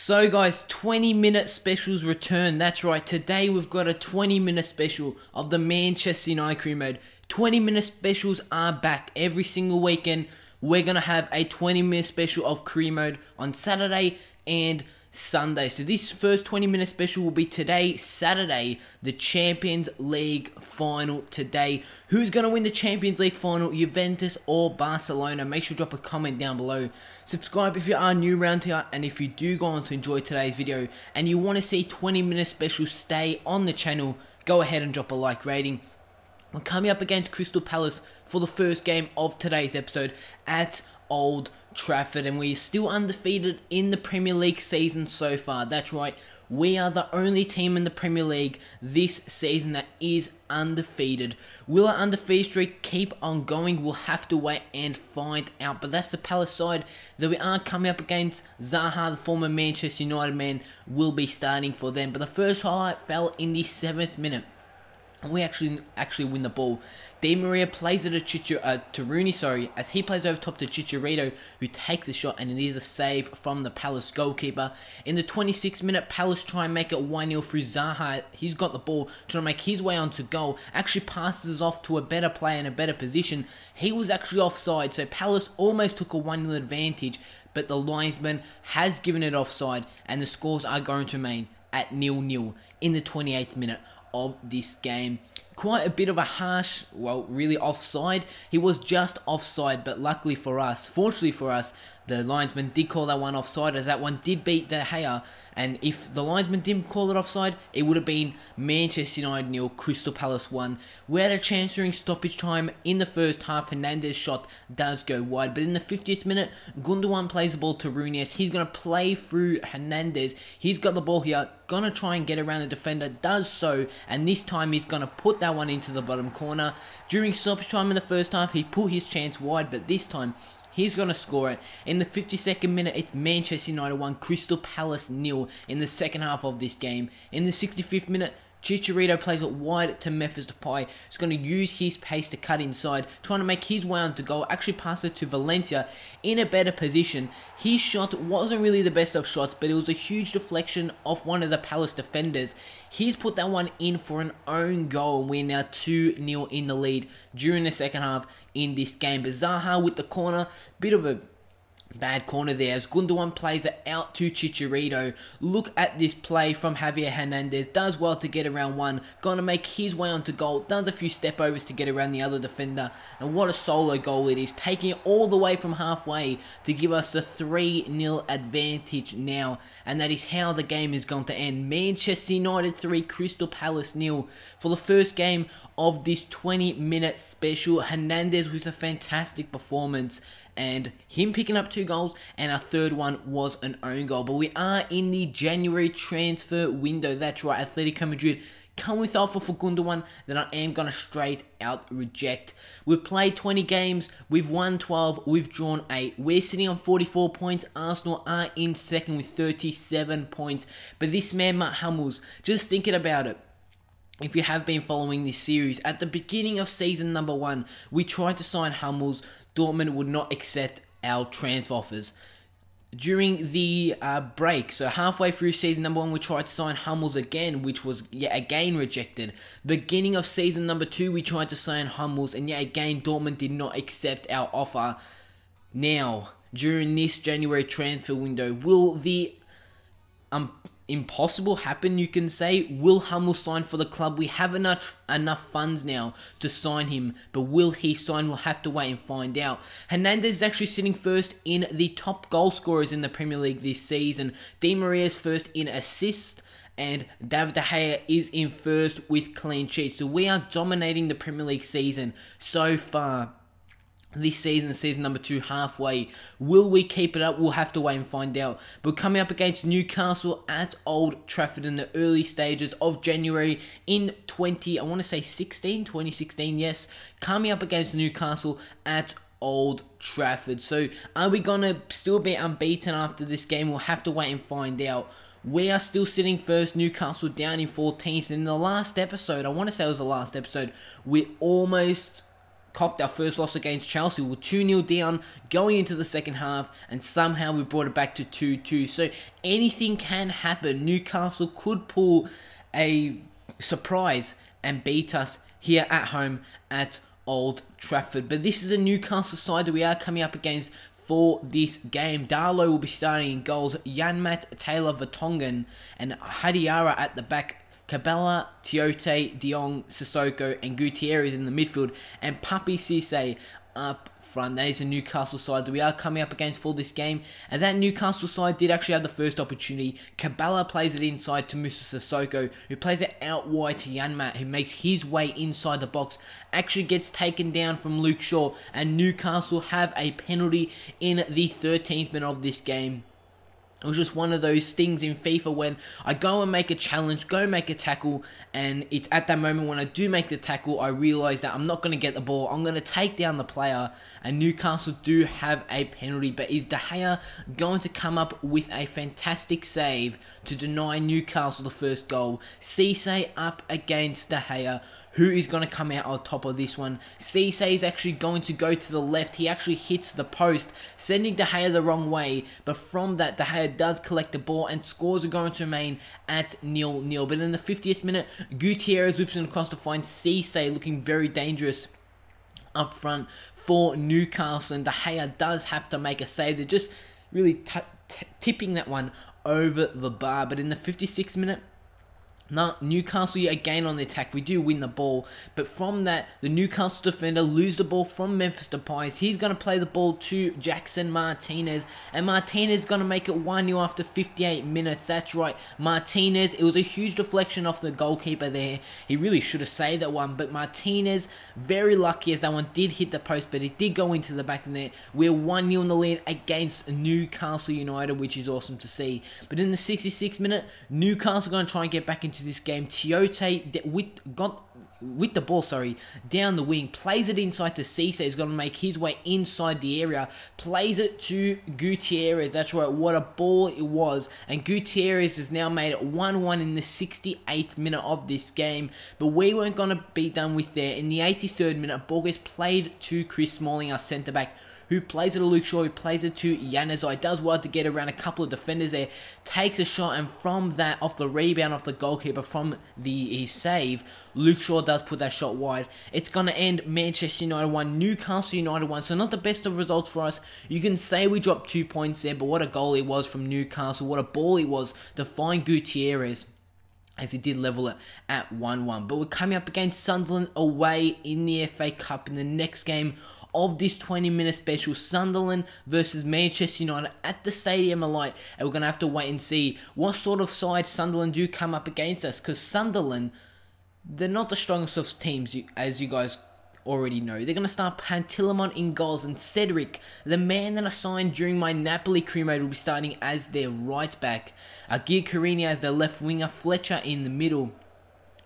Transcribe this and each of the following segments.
So guys, 20-minute specials return. That's right, today we've got a 20-minute special of the Manchester United career mode. 20-minute specials are back every single weekend. We're going to have a 20-minute special of career mode on Saturday and Sunday. So this first 20-minute special will be today, Saturday, the Champions League final today. Who's going to win the Champions League final, Juventus or Barcelona? Make sure to drop a comment down below. Subscribe if you are new around here, and if you do go on to enjoy today's video and you want to see 20-minute specials stay on the channel, go ahead and drop a like rating. We're coming up against Crystal Palace for the first game of today's episode at Old Trafford, and we're still undefeated in the Premier League season so far. That's right, we are the only team in the Premier League this season that is undefeated. Will our undefeated streak keep on going? We'll have to wait and find out, but that's the Palace side that we are coming up against. Zaha, the former Manchester United man, will be starting for them, but the first highlight fell in the 7th minute. We actually win the ball. Di Maria plays it to Rooney, as he plays over top to Chicharito, who takes a shot, and it is a save from the Palace goalkeeper. In the 26th minute, Palace try and make it 1-0 through Zaha. He's got the ball, trying to make his way onto goal. Actually passes off to a better player in a better position. He was actually offside, so Palace almost took a 1-0 advantage, but the linesman has given it offside, and the scores are going to remain at 0-0 in the 28th minute of this game. Quite a bit of a harsh, well, really offside. He was just offside, but luckily for us, fortunately for us, the linesman did call that one offside, as that one did beat De Gea, and if the linesman didn't call it offside, it would have been Manchester United 0, Crystal Palace 1. We had a chance during stoppage time in the first half. Hernandez's shot does go wide, but in the 50th minute, Gundogan plays the ball to Rooney. He's going to play through Hernandez. He's got the ball here, going to try and get around the defender, does so, and this time he's going to put that one into the bottom corner. During stoppage time in the first half, he put his chance wide, but this time he's going to score it. In the 52nd minute, it's Manchester United 1, Crystal Palace 0 in the second half of this game. In the 65th minute, Chicharito plays it wide to Memphis Depay. He's going to use his pace to cut inside, trying to make his way onto goal. Actually pass it to Valencia in a better position. His shot wasn't really the best of shots, but it was a huge deflection off one of the Palace defenders. He's put that one in for an own goal, and we're now 2-0 in the lead during the second half in this game. But Zaha with the corner, bit of a bad corner there as Gundogan plays it out to Chicharito. Look at this play from Javier Hernandez. Does well to get around one. Going to make his way onto goal. Does a few step overs to get around the other defender. And what a solo goal it is. Taking it all the way from halfway to give us a 3-0 advantage now. And that is how the game is going to end. Manchester United 3, Crystal Palace 0 for the first game of this 20-minute special. Hernandez with a fantastic performance, and him picking up 2 goals, and our third one was an own goal. But we are in the January transfer window. That's right, Atletico Madrid come with offer for Gundogan that I am going to straight out reject. We've played 20 games, we've won 12, we've drawn 8. We're sitting on 44 points. Arsenal are in second with 37 points. But this man, Matt Hummels, just thinking about it, if you have been following this series, at the beginning of season number 1, we tried to sign Hummels. Dortmund would not accept our transfer offers. During the break, so halfway through season number 1, we tried to sign Hummels again, which was yet again rejected. Beginning of season number 2, we tried to sign Hummels, and yet again Dortmund did not accept our offer. Now, during this January transfer window, will the impossible happen, you can say? Will Hummels sign for the club? We have enough funds now to sign him, but will he sign? We'll have to wait and find out. Hernandez is actually sitting first in the top goal scorers in the Premier League this season. Di Maria is first in assists, and David De Gea is in first with clean sheets. So we are dominating the Premier League season so far. This season number 2, halfway. Will we keep it up? We'll have to wait and find out. But we're coming up against Newcastle at Old Trafford in the early stages of January in 2016, yes. Coming up against Newcastle at Old Trafford. So are we going to still be unbeaten after this game? We'll have to wait and find out. We are still sitting first, Newcastle down in 14th. In the last episode, I want to say it was the last episode, we almost copped our first loss against Chelsea. We were 2-0 down going into the second half, and somehow we brought it back to 2-2. So anything can happen. Newcastle could pull a surprise and beat us here at home at Old Trafford. But this is a Newcastle side that we are coming up against for this game. Darlow will be starting in goals. Janmat, Taylor, Vertonghen, and Hadiara at the back. Cabela, Tiote, De Jong, Sissoko, and Gutierrez in the midfield, and Papi Cisse up front. That is a Newcastle side that we are coming up against for this game, and that Newcastle side did actually have the first opportunity. Cabela plays it inside to Musa Sissoko, who plays it out wide to Janmat, who makes his way inside the box, actually gets taken down from Luke Shaw, and Newcastle have a penalty in the 13th minute of this game. It was just one of those things in FIFA when I go and make a challenge, go make a tackle, and it's at that moment when I do make the tackle, I realise that I'm not going to get the ball. I'm going to take down the player, and Newcastle do have a penalty. But is De Gea going to come up with a fantastic save to deny Newcastle the first goal? Cisse up against De Gea. Who is going to come out on top of this one? Cisse is actually going to go to the left. He actually hits the post, sending De Gea the wrong way. But from that, De Gea does collect the ball, and scores are going to remain at 0-0. But in the 50th minute, Gutierrez whips it across to find Cisse, looking very dangerous up front for Newcastle. And De Gea does have to make a save. They're just really tipping that one over the bar. But in the 56th minute, now, Newcastle again on the attack. We do win the ball, but from that, the Newcastle defender lose the ball from Memphis Depay. He's going to play the ball to Jackson Martinez, and Martinez is going to make it 1-0 after 58 minutes. That's right, Martinez. It was a huge deflection off the goalkeeper there. He really should have saved that one, but Martinez, very lucky as that one did hit the post, but it did go into the back of the net. We're 1-0 in the lead against Newcastle United, which is awesome to see. But in the 66th minute, Newcastle are going to try and get back into this game. Tiote with the ball, down the wing, plays it inside to Cisse. He's going to make his way inside the area, plays it to Gutierrez. That's right, what a ball it was. And Gutierrez has now made it 1-1 in the 68th minute of this game. But we weren't going to be done with there. In the 83rd minute, ball gets played to Chris Smalling, our centre back, who plays it to Luke Shaw, who plays it to Januzaj. Does well to get around a couple of defenders there, takes a shot, and from that, off the rebound off the goalkeeper, from his save, Luke Shaw does put that shot wide. It's going to end Manchester United 1, Newcastle United 1, so not the best of results for us. You can say we dropped 2 points there, but what a goal it was from Newcastle, what a ball it was to find Gutierrez, as he did level it at 1-1. But we're coming up against Sunderland away in the FA Cup in the next game of this 20-minute special. Sunderland versus Manchester United at the Stadium of Light, and we're going to have to wait and see what sort of side Sunderland do come up against us, because Sunderland, they're not the strongest of teams, as you guys already know. They're going to start Pantilimon in goals, and Cedric, the man that I signed during my Napoli career mode, will be starting as their right back. Agir Carini as their left winger, Fletcher in the middle,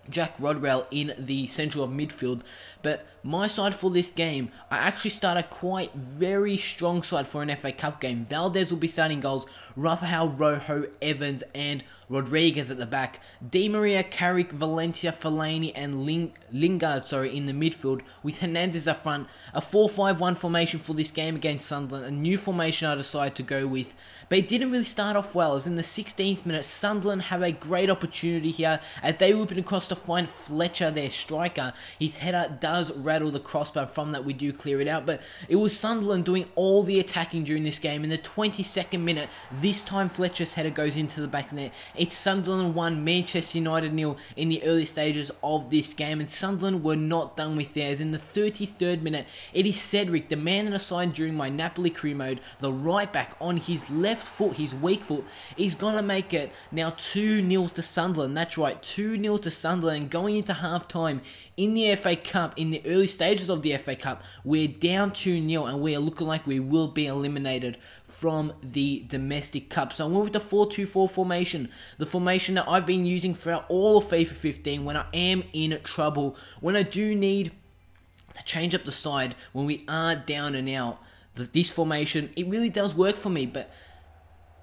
Jack Rodwell in the central of midfield. But my side for this game, I actually start a quite very strong side for an FA Cup game. Valdez will be starting goals, Rafael, Rojo, Evans, and Rodriguez at the back. Di Maria, Carrick, Valencia, Fellaini, and Lingard in the midfield, with Hernandez up front. A 4-5-1 formation for this game against Sunderland, a new formation I decided to go with. But it didn't really start off well, as in the 16th minute, Sunderland have a great opportunity here, as they whip it across to find Fletcher, their striker. His header does rattle the crossbar. From that, we do clear it out, but it was Sunderland doing all the attacking during this game. In the 22nd minute, this time Fletcher's header goes into the back of the net. It's Sunderland 1, Manchester United 0 in the early stages of this game, and Sunderland were not done with theirs. In the 33rd minute, it is Cedric, the man that I signed during my Napoli career mode, the right back, on his left foot, his weak foot, is going to make it now 2-0 to Sunderland. That's right, 2-0 to Sunderland. Going into half-time in the FA Cup, in the early stages of the FA Cup, we're down 2-0, and we are looking like we will be eliminated from the domestic cup. So I went with the 4-2-4 formation, the formation that I've been using throughout all of FIFA 15 when I am in trouble, when I do need to change up the side, when we are down and out. This formation, it really does work for me, but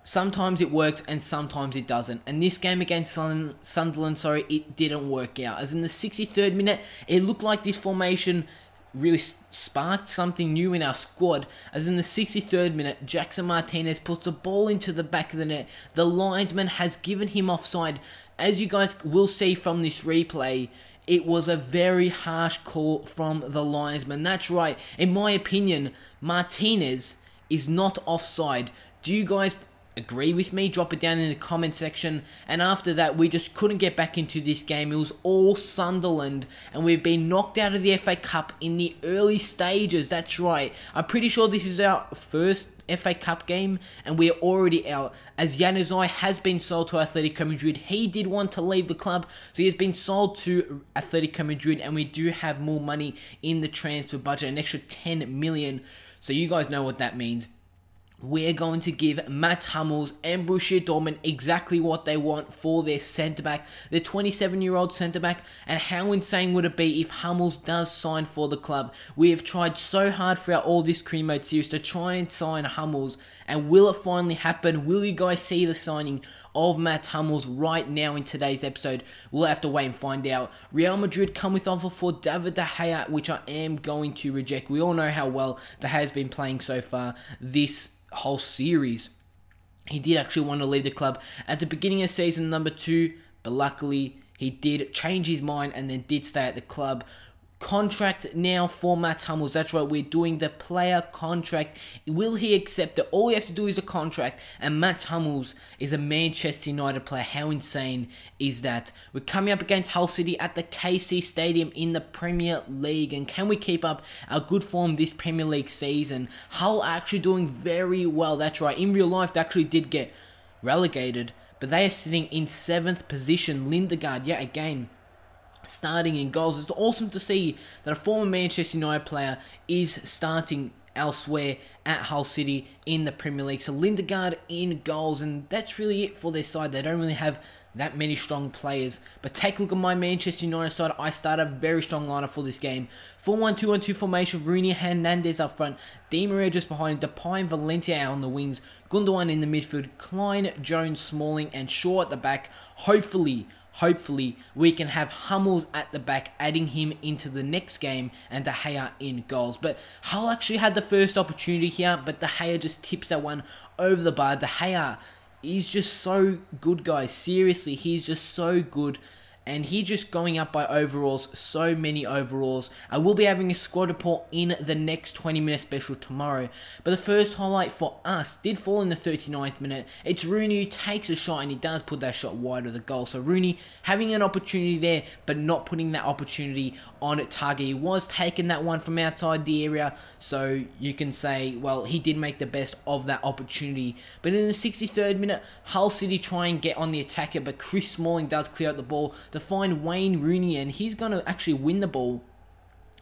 sometimes it works and sometimes it doesn't. And this game against Sunderland, it didn't work out. As in the 63rd minute, it looked like this formation really sparked something new in our squad, as in the 63rd minute, Jackson Martinez puts the ball into the back of the net. The linesman has given him offside. As you guys will see from this replay, it was a very harsh call from the linesman. That's right, in my opinion, Martinez is not offside. Do you guys agree with me? Drop it down in the comment section. And after that, we just couldn't get back into this game. It was all Sunderland, and we've been knocked out of the FA Cup in the early stages. That's right, I'm pretty sure this is our first FA Cup game, and we're already out, as Januzaj has been sold to Atletico Madrid. He did want to leave the club, so he has been sold to Atletico Madrid, and we do have more money in the transfer budget, an extra 10 million. So you guys know what that means. We're going to give Mats Hummels and Borussia Dortmund exactly what they want for their centre-back, their 27-year-old centre-back. And how insane would it be if Hummels does sign for the club? We have tried so hard throughout all this Cream Mode series to try and sign Hummels, and will it finally happen? Will you guys see the signing of Mats Hummels right now in today's episode? We'll have to wait and find out. Real Madrid come with offer for David De Gea, which I am going to reject. We all know how well De Gea has been playing so far this whole series. He did actually want to leave the club at the beginning of season number 2, but luckily he did change his mind and then did stay at the club. Contract now for Mats Hummels. That's right, we're doing the player contract. Will he accept it? All we have to do is a contract, and Mats Hummels is a Manchester United player. How insane is that? We're coming up against Hull City at the KC Stadium in the Premier League, and can we keep up our good form this Premier League season? Hull are actually doing very well. That's right, in real life they actually did get relegated, but they are sitting in 7th position. Lindegaard, yet again, starting in goals. It's awesome to see that a former Manchester United player is starting elsewhere at Hull City in the Premier League. So Lindegaard in goals, and that's really it for their side. They don't really have that many strong players. But take a look at my Manchester United side. I start a very strong lineup for this game. 4-1-2-1-2 formation. Rooney, Hernandez up front. Di Maria just behind. Depay and Valencia out on the wings. Gundogan in the midfield. Klein, Jones, Smalling, and Shaw at the back. Hopefully, we can have Hummels at the back, adding him into the next game, and De Gea in goals. But Hull actually had the first opportunity here, but De Gea just tips that one over the bar. De Gea is just so good, guys. Seriously, he's just so good. And he's just going up by overalls, so many overalls. I will be having a squad report in the next 20-minute special tomorrow. But the first highlight for us did fall in the 39th minute. It's Rooney who takes a shot, and he does put that shot wide of the goal. So Rooney having an opportunity there, but not putting that opportunity on target. He was taking that one from outside the area, so you can say, well, he did make the best of that opportunity. But in the 63rd minute, Hull City try and get on the attacker, but Chris Smalling does clear out the ball to find Wayne Rooney, and he's going to actually win the ball.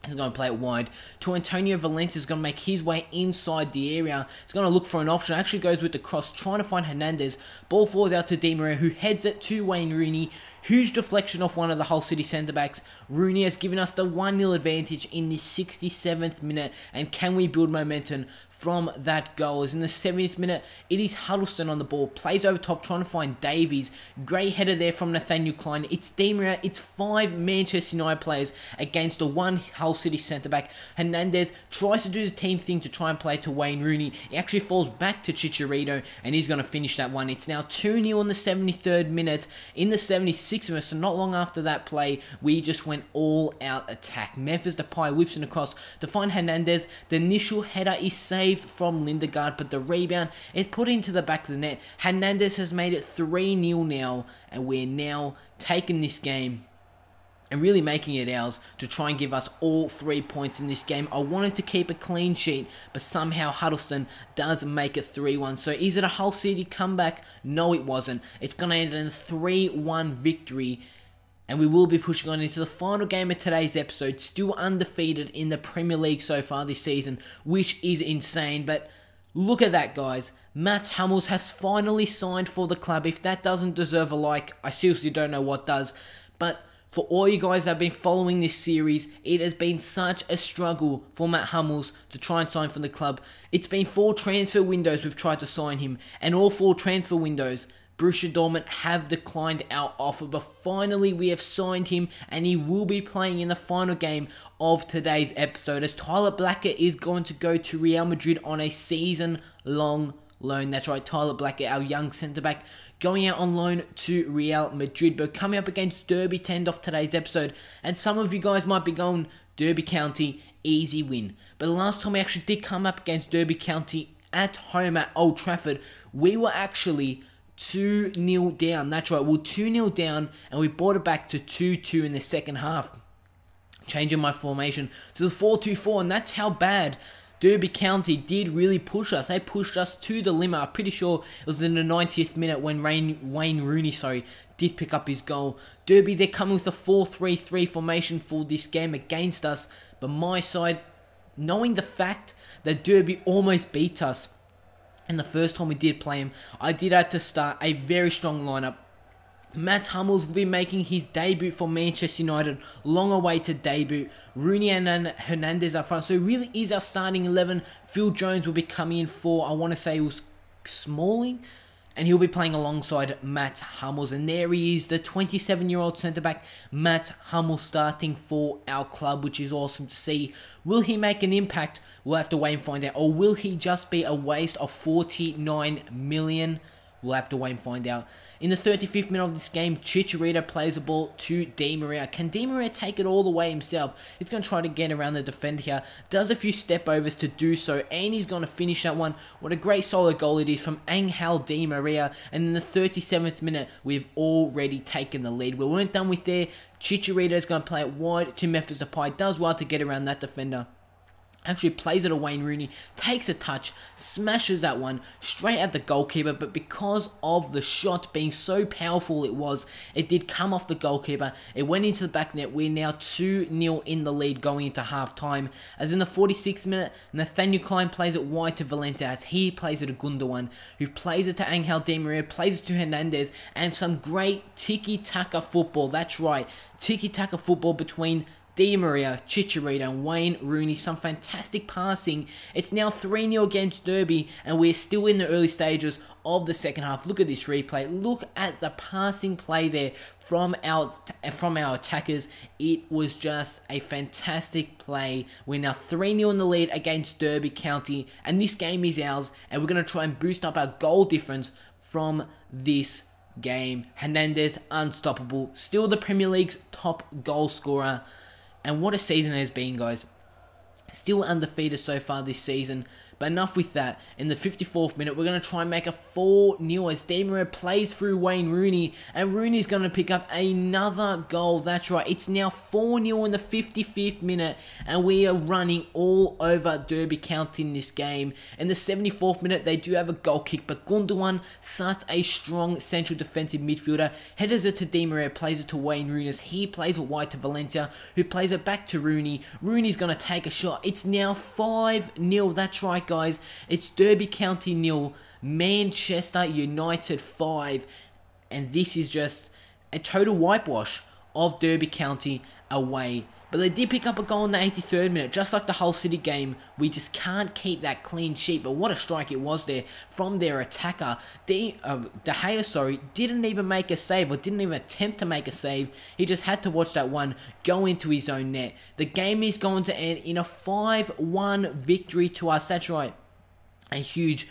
He's going to play it wide to Antonio Valencia. Is going to make his way inside the area. He's going to look for an option. Actually goes with the cross, trying to find Hernandez. Ball falls out to Di Maria, who heads it to Wayne Rooney. Huge deflection off one of the Hull City centre-backs. Rooney has given us the 1-0 advantage in the 67th minute. And can we build momentum from that goal? As in the 70th minute, it is Huddleston on the ball. Plays over top, trying to find Davies. Great header there from Nathaniel Klein. It's Di Maria. It's 5 Manchester United players against the 1 Hull City centre-back. Hernandez tries to do the team thing to try and play to Wayne Rooney. He actually falls back to Chicharito, and he's going to finish that one. It's now 2-0 in the 73rd minute. In the 76th minute, so not long after that play, we just went all-out attack. Memphis Depay whips it across to find Hernandez. The initial header is saved from Lindegaard, but the rebound is put into the back of the net. Hernandez has made it 3-0 now, and we're now taking this game and really making it ours to try and give us all 3 points in this game. I wanted to keep a clean sheet, but somehow Huddleston does make it 3-1. So is it a Hull City comeback? No, it wasn't. It's going to end in a 3-1 victory, and we will be pushing on into the final game of today's episode. Still undefeated in the Premier League so far this season, which is insane. But look at that, guys. Mats Hummels has finally signed for the club. If that doesn't deserve a like, I seriously don't know what does. But for all you guys that have been following this series, it has been such a struggle for Mats Hummels to try and sign for the club. It's been 4 transfer windows we've tried to sign him, and all 4 transfer windows, Borussia Dortmund have declined our offer, but finally we have signed him and he will be playing in the final game of today's episode, as Tyler Blackett is going to go to Real Madrid on a season-long loan. That's right, Tyler Blackett, our young centre-back, going out on loan to Real Madrid. But coming up against Derby to end off today's episode, and some of you guys might be going, Derby County, easy win. But the last time we actually did come up against Derby County at home at Old Trafford, we were actually 2-0 down. That's right, we were 2-0 down, and we brought it back to 2-2 in the second half, changing my formation to the 4-2-4, and that's how bad Derby County did really push us. They pushed us to the limit. I'm pretty sure it was in the 90th minute when Wayne Rooney did pick up his goal. Derby, they're coming with a 4-3-3 formation for this game against us, but my side, knowing the fact that Derby almost beat us in the first time we did play him, I did have to start a very strong lineup. Matt Hummels will be making his debut for Manchester United, long awaited debut. Rooney and Hernandez up front, so it really is our starting 11. Phil Jones will be coming in for, I want to say it was Smalling, and he'll be playing alongside Matt Hummels. And there he is, the 27-year-old centre-back, Matt Hummels, starting for our club, which is awesome to see. Will he make an impact? We'll have to wait and find out. Or will he just be a waste of 49 million? We'll have to wait and find out. In the 35th minute of this game, Chicharito plays the ball to Di Maria. Can Di Maria take it all the way himself? He's going to try to get around the defender here. Does a few step overs to do so, and he's going to finish that one. What a great solo goal it is from Angel Di Maria. And in the 37th minute, we've already taken the lead. We weren't done with there. Chicharito is going to play it wide to Memphis Depay. Does well to get around that defender. Actually plays it to Wayne Rooney, takes a touch, smashes that one straight at the goalkeeper, but because of the shot being so powerful it did come off the goalkeeper. It went into the back net. We're now 2-0 in the lead going into half-time. As in the 46th minute, Nathaniel Klein plays it wide to Valente, as he plays it to Gundogan, who plays it to Angel Di Maria, plays it to Hernandez, and some great tiki-taka football. That's right, tiki-taka football between Di Maria, Chicharito, and Wayne Rooney. Some fantastic passing. It's now 3-0 against Derby, and we're still in the early stages of the second half. Look at this replay. Look at the passing play there from our attackers. It was just a fantastic play. We're now 3-0 in the lead against Derby County, and this game is ours, and we're going to try and boost up our goal difference from this game. Hernandez, unstoppable. Still the Premier League's top goal scorer. And what a season it has been, guys. Still undefeated so far this season. But enough with that. In the 54th minute, we're going to try and make a 4-0 as Di Maria plays through Wayne Rooney. And Rooney's going to pick up another goal. That's right. It's now 4-0 in the 55th minute. And we are running all over Derby County in this game. In the 74th minute, they do have a goal kick. But Gundogan, such a strong central defensive midfielder, headers it to Di Maria, plays it to Wayne Rooney. As he plays it wide to Valencia, who plays it back to Rooney. Rooney's going to take a shot. It's now 5-0. That's right, guys. It's Derby County 0, Manchester United 5, and this is just a total whitewash of Derby County away. But they did pick up a goal in the 83rd minute, just like the Hull City game. We just can't keep that clean sheet. But what a strike it was there from their attacker. De Gea, didn't even make a save, or didn't even attempt to make a save. He just had to watch that one go into his own net. The game is going to end in a 5-1 victory to us. That's right, a huge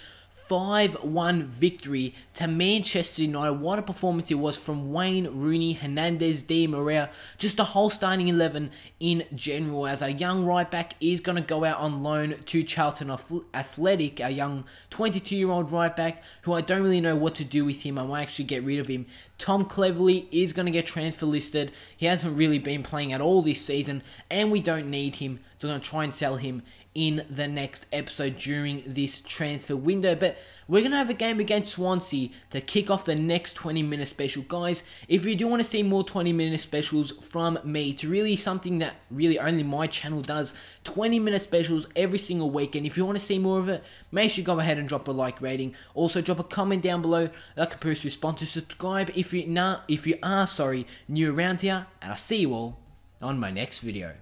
5-1 victory to Manchester United. What a performance it was from Wayne Rooney, Hernandez, Di Maria, just a whole starting 11 in general, as our young right back is going to go out on loan to Charlton Athletic, our young 22-year-old right back, who I don't really know what to do with him. I might actually get rid of him. Tom Cleverley is going to get transfer listed. He hasn't really been playing at all this season, and we don't need him, so I'm going to try and sell him in the next episode during this transfer window. But we're going to have a game against Swansea to kick off the next 20-minute special. Guys, if you do want to see more 20-minute specials from me, it's really something that really only my channel does, 20-minute specials every single week. And if you want to see more of it, make sure you go ahead and drop a like rating. Also, drop a comment down below, like a post response, to subscribe if you are new around here, and I'll see you all on my next video.